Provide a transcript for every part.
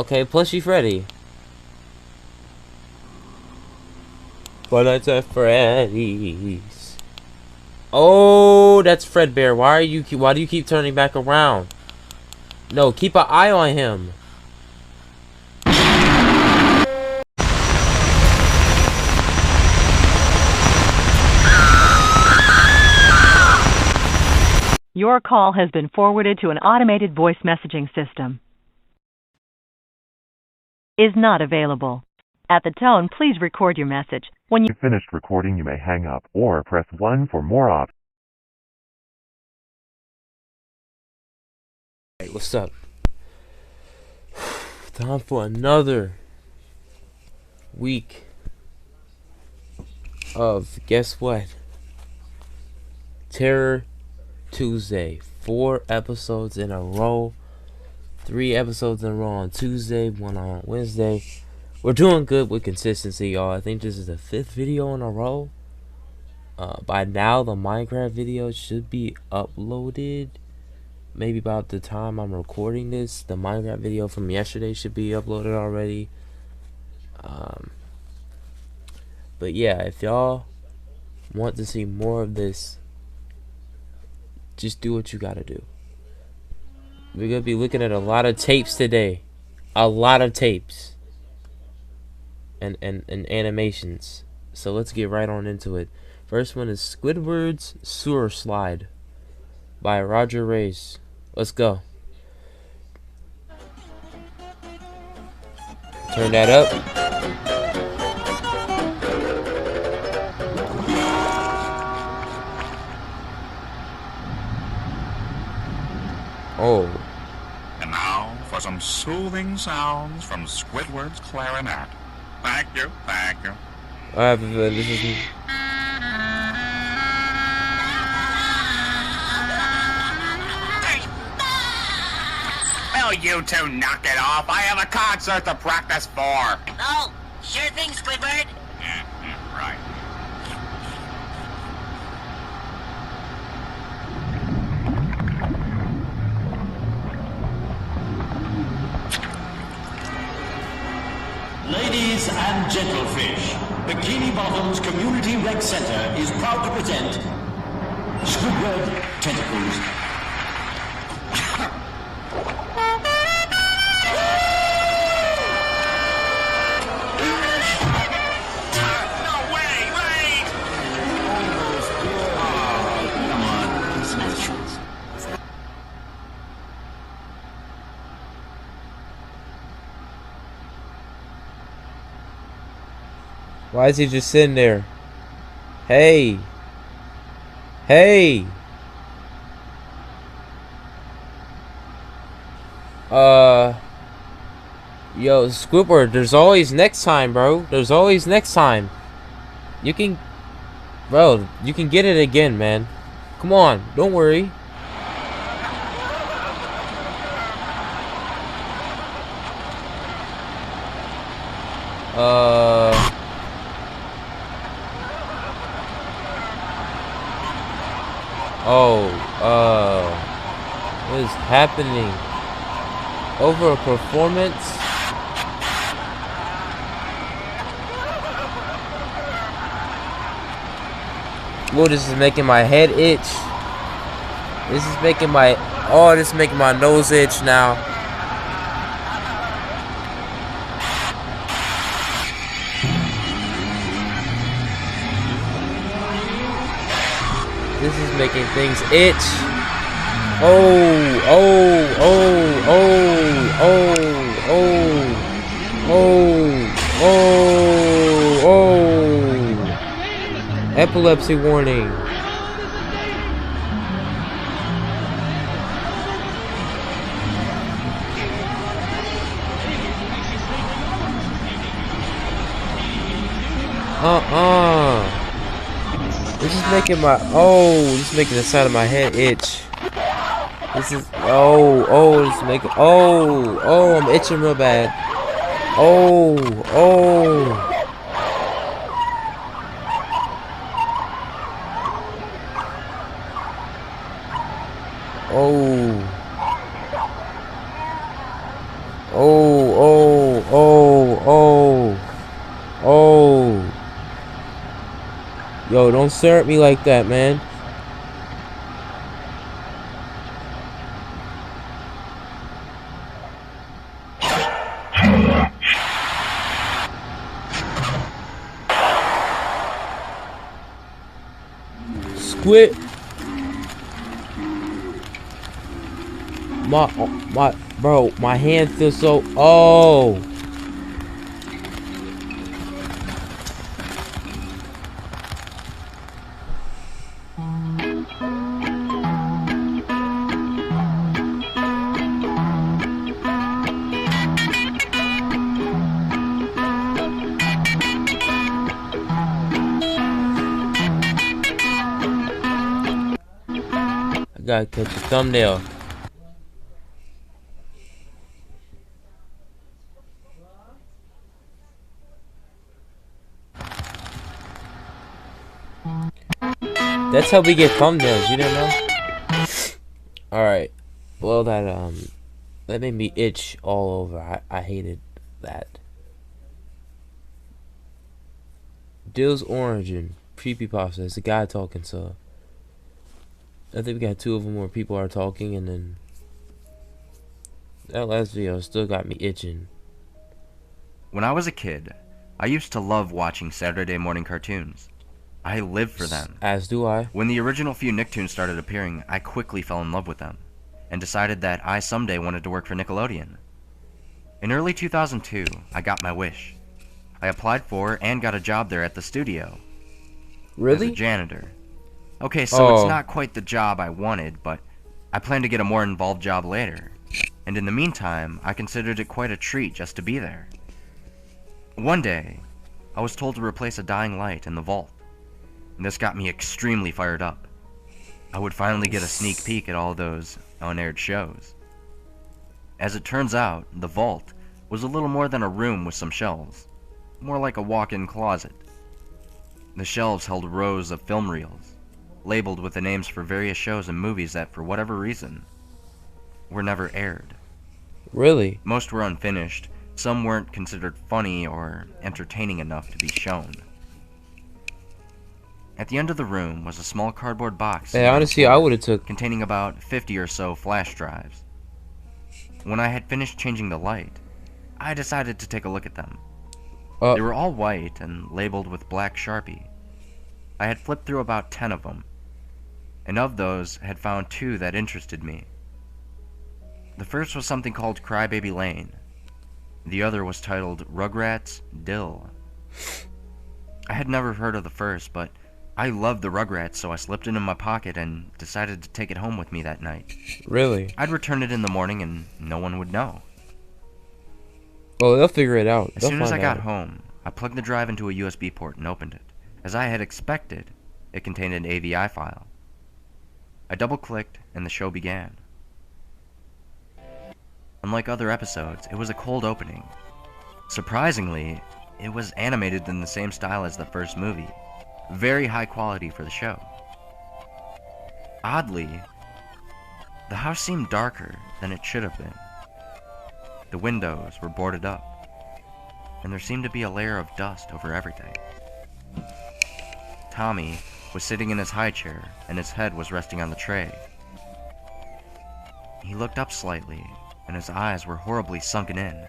Okay, plushie Freddy. But it's at Freddy's. Oh, that's Fredbear. Why do you keep turning back around? No, keep an eye on him. Your call has been forwarded to an automated voice messaging system. Is not available. At the tone, please record your message. When When you've finished recording, you may hang up or press 1 for more options. Hey, what's up? Time for another week of, guess what? Terror Tuesday. 4 episodes in a row. 3 episodes in a row on Tuesday, 1 on Wednesday. We're doing good with consistency, y'all. I think this is the 5th video in a row. By now, the Minecraft video should be uploaded. Maybe about the time I'm recording this, the Minecraft video from yesterday should be uploaded already. But yeah, if y'all want to see more of this, just do what you gotta do. We're gonna be looking at a lot of tapes today. A lot of tapes. And animations. So let's get right on into it. First one is Squidward's Sewer Slide by Roger Reyes. Let's go. Turn that up. Oh. And now for some soothing sounds from Squidward's clarinet. Thank you, thank you. I have this is. Will you two knock it off? I have a concert to practice for. Oh, sure thing, Squidward. Yeah, right. Ladies and gentlefish, Bikini Bottom's Community Rec Center is proud to present Squidward Tentacles. No way, wait! Come on, Why is he just sitting there? Hey. Hey. Yo, Squidward, there's always next time, bro. There's always next time. You can, bro, you can get it again, man. Come on, don't worry. What is happening? Over a performance? Whoa, this is making my head itch. This is making my, this is making my nose itch now. This is making things itch. Epilepsy warning. This is making my, this is making the side of my head itch. This is, this is making, I'm itching real bad. Oh. Yo, don't stare at me like that, man. Squid. Bro, my hand feels so. Oh. I gotta catch a thumbnail. That's how we get thumbnails, you didn't know? Alright. Well, that made me itch all over. I hated that. Dills Origin. Creepypasta. It's a guy talking, so I think we got 2 of them where people are talking, and then that last video still got me itching. When I was a kid, I used to love watching Saturday morning cartoons. I lived for them. As do I. When the original few Nicktoons started appearing, I quickly fell in love with them, and decided that I someday wanted to work for Nickelodeon. In early 2002, I got my wish. I applied for and got a job there at the studio. Really? As a janitor. Okay, so it's not quite the job I wanted, but I plan to get a more involved job later. And in the meantime, I considered it quite a treat just to be there. One day, I was told to replace a dying light in the vault. And this got me extremely fired up. I would finally get a sneak peek at all those unaired shows. As it turns out, the vault was a little more than a room with some shelves. More like a walk-in closet. The shelves held rows of film reels, labeled with the names for various shows and movies that, for whatever reason, were never aired. Really? Most were unfinished. Some weren't considered funny or entertaining enough to be shown. At the end of the room was a small cardboard box. Hey, honestly, I would have took containing about 50 or so flash drives. When I had finished changing the light, I decided to take a look at them. They were all white and labeled with black Sharpie. I had flipped through about 10 of them, and of those had found 2 that interested me. The first was something called Crybaby Lane. The other was titled Rugrats Dill. I had never heard of the first, but I loved the Rugrats, so I slipped it in my pocket and decided to take it home with me that night. Really? I'd return it in the morning and no one would know. Oh, they'll figure it out. As soon as I got home, I plugged the drive into a USB port and opened it. As I had expected, it contained an AVI file. I double-clicked and the show began. Unlike other episodes, it was a cold opening. Surprisingly, it was animated in the same style as the first movie. Very high quality for the show. Oddly, the house seemed darker than it should have been. The windows were boarded up, and there seemed to be a layer of dust over everything. Tommy was sitting in his high chair, and his head was resting on the tray. He looked up slightly, and his eyes were horribly sunken in.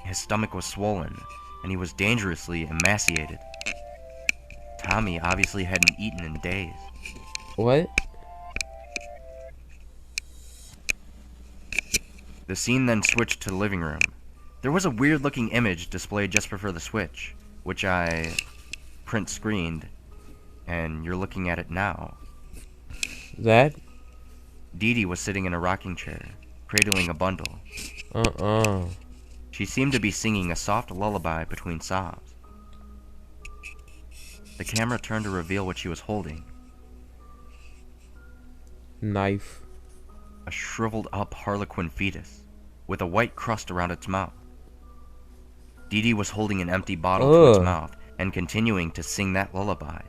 His stomach was swollen, and he was dangerously emaciated. Tommy obviously hadn't eaten in days. What? The scene then switched to the living room. There was a weird-looking image displayed just before the switch, which I print-screened, and you're looking at it now. That? Dee Dee was sitting in a rocking chair, cradling a bundle. She seemed to be singing a soft lullaby between sobs. The camera turned to reveal what she was holding. Knife. A shriveled-up harlequin fetus, with a white crust around its mouth. Dee Dee was holding an empty bottle to its mouth, and continuing to sing that lullaby.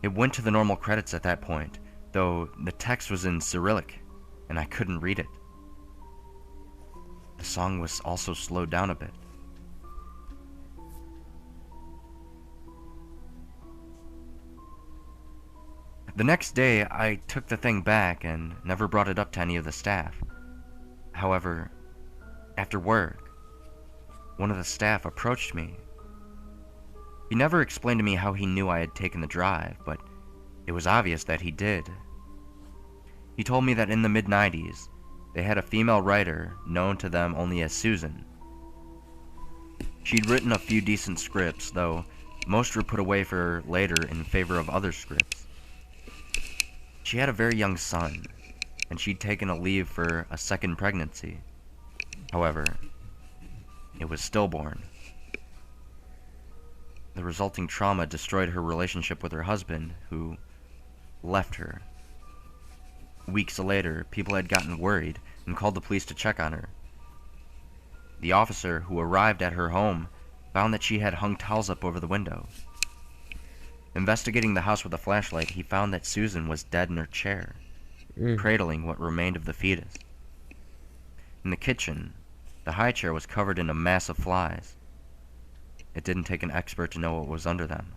It went to the normal credits at that point, though the text was in Cyrillic, and I couldn't read it. The song was also slowed down a bit. The next day, I took the thing back and never brought it up to any of the staff. However, after work, one of the staff approached me. He never explained to me how he knew I had taken the drive, but it was obvious that he did. He told me that in the mid-90s, they had a female writer known to them only as Susan. She'd written a few decent scripts, though most were put away for later in favor of other scripts. She had a very young son, and she'd taken a leave for a second pregnancy. However, it was stillborn. The resulting trauma destroyed her relationship with her husband, who left her. Weeks later, people had gotten worried and called the police to check on her. The officer who arrived at her home found that she had hung towels up over the window. Investigating the house with a flashlight, he found that Susan was dead in her chair, cradling what remained of the fetus. In the kitchen, the high chair was covered in a mass of flies. It didn't take an expert to know what was under them.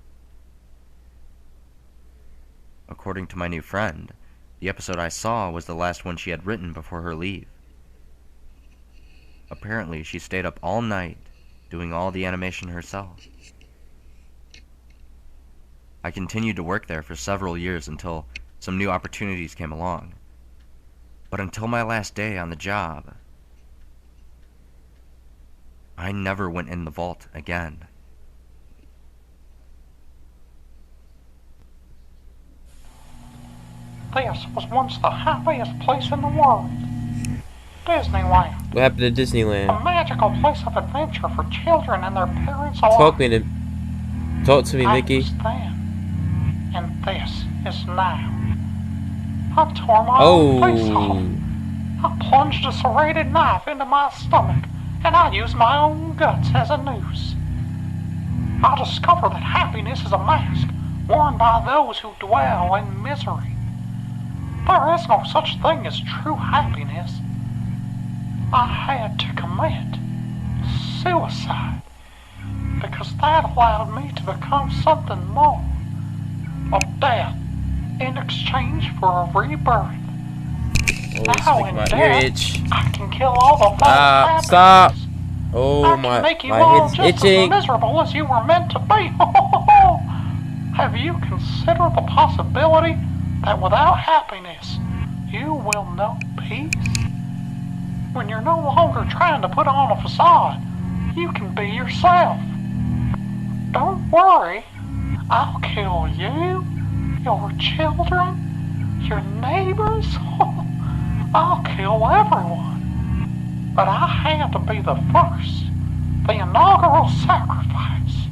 According to my new friend, the episode I saw was the last one she had written before her leave. Apparently, she stayed up all night, doing all the animation herself. I continued to work there for several years until some new opportunities came along. But until my last day on the job, I never went in the vault again. This was once the happiest place in the world. Disneyland. What happened to A Disneyland? magical place of adventure for children and their parents alike. Talk to me, I Mickey. was then, and this is now. I tore my own face off. I plunged a serrated knife into my stomach, and I used my own guts as a noose. I discovered that happiness is a mask worn by those who dwell in misery. There is no such thing as true happiness. I had to commit suicide because that allowed me to become something more. A death in exchange for a rebirth. Now in death, I can kill all the false happiness. Stop! Oh, I can make you all head's just itching. as miserable as you were meant to be. Have you considered the possibility that without happiness, you will know peace? When you're no longer trying to put on a facade, you can be yourself. Don't worry, I'll kill you, your children, your neighbors. I'll kill everyone. But I had to be the first, the inaugural sacrifice.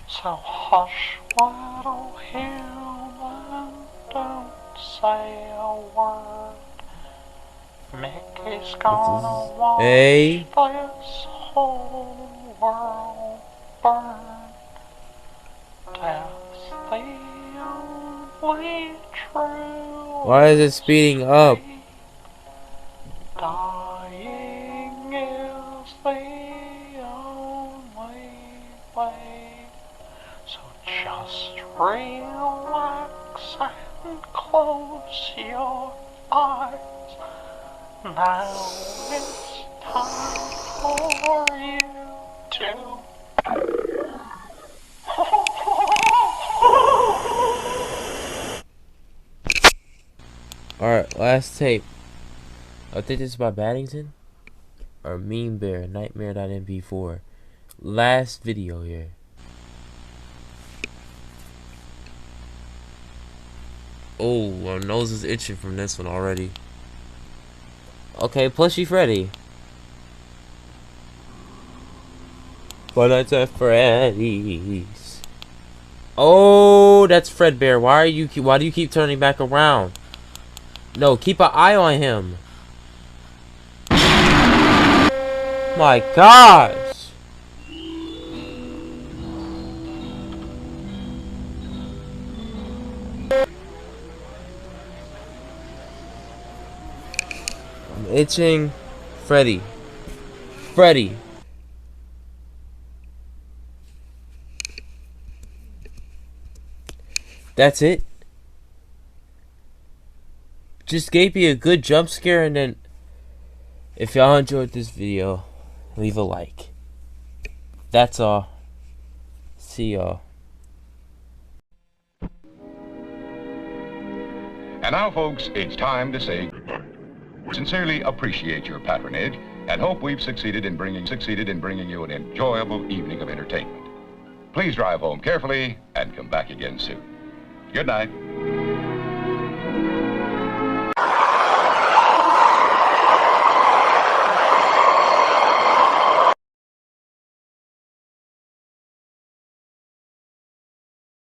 So hush, little human, don't say a word. Mickey's gonna watch this whole world burn. Death's the only true. Why is it speeding up? Dying is the only way. So just relax and close your eyes. Now it's time for you to. Alright, last tape. I think this is by Baddington or Mean Bear Nightmare.mp4. Last video here. Oh, my nose is itching from this one already. Okay, Plushy Freddy. But that's at Freddy's. Oh, that's Fredbear. Why do you keep turning back around? No, keep an eye on him. My gosh. I'm itching. Freddy. Freddy. That's it. just gave me a good jump scare. And then, if y'all enjoyed this video, leave a like. That's all. See y'all. And now, folks, it's time to say goodbye. Sincerely appreciate your patronage and hope we've succeeded in bringing you an enjoyable evening of entertainment. Please drive home carefully and come back again soon. Good night.